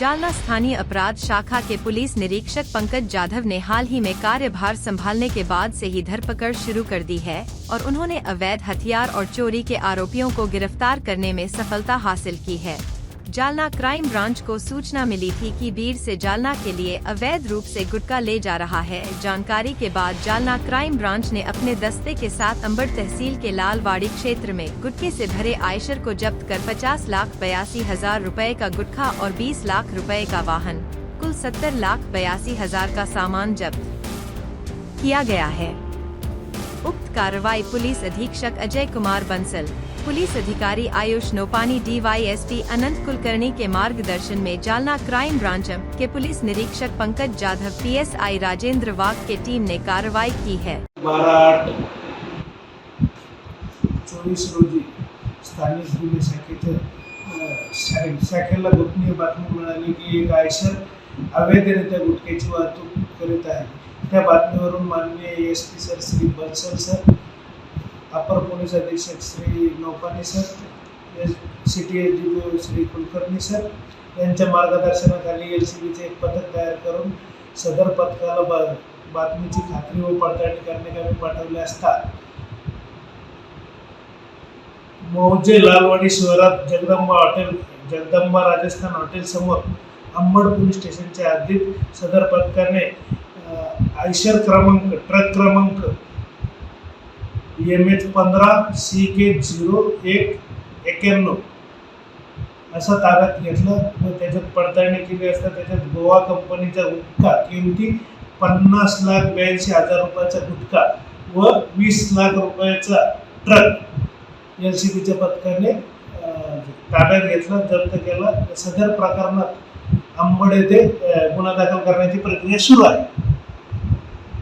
जालना स्थानीय अपराध शाखा के पुलिस निरीक्षक पंकज जाधव ने हाल ही में कार्यभार संभालने के बाद से ही धरपकड़ शुरू कर दी है और उन्होंने अवैध हथियार और चोरी के आरोपियों को गिरफ्तार करने में सफलता हासिल की है। जालना क्राइम ब्रांच को सूचना मिली थी कि बीड़ से जालना के लिए अवैध रूप से गुटखा ले जा रहा है। जानकारी के बाद जालना क्राइम ब्रांच ने अपने दस्ते के साथ अंबड़ तहसील के लालवाड़ी क्षेत्र में गुटखे से भरे आयशर को जब्त कर 50,82,000 रुपए का गुटखा और 20 लाख रुपए का वाहन, कुल 70,82,000 का सामान जब्त किया गया है। उक्त कार्रवाई पुलिस अधीक्षक अजय कुमार बंसल, पुलिस अधिकारी आयुष नोपानी, DYSP अनंत कुलकर्णी के मार्गदर्शन में जालना क्राइम ब्रांच के पुलिस निरीक्षक पंकज जाधव, PSI राजेंद्र वाघ के टीम ने कार्रवाई की है। 12/8/24 रोजी स्थानिक गुन्हे शाखेला गोपनीय बातमी मिळाली की एक आयशर अवैधरित्या गुटख्याची वाहतूक करीत आहे। त्या बातमीवरून माननीय ASP sir Shri Bansal sir, अपर पोलीस अधीक्षक Shri Naupani sir, city SDPO Shri Kulkarni sir यांच्या मार्गदर्शनाखाली LCBचे एक पथक तयार करून सदर पथकाला बातमीची खात्री व पडताळणी करण्याकरिता पाठवले असता मौजे लालवाडी शहरात जगदंबा राजस्थान हॉटेल समोर अंबड पोलीस स्टेशनच्या हद्दीत सदर पथकाने आयशर ट्रक क्रमांक MH15 CK0191 असा ताब्यात घेतलं व त्याच्यात पडताळणी केली असता त्याच्यात गोवा कंपनीचा गुटखा किमती 50,82,000 रुपयाचा गुटखा व 20 लाख रुपयाचा ट्रक LCBच्या पथकाने ताब्यात घेतला, जप्त केला। सदर प्रकरणात अंबड येथे गुन्हा दाखल करण्याची प्रक्रिया सुरू आहे।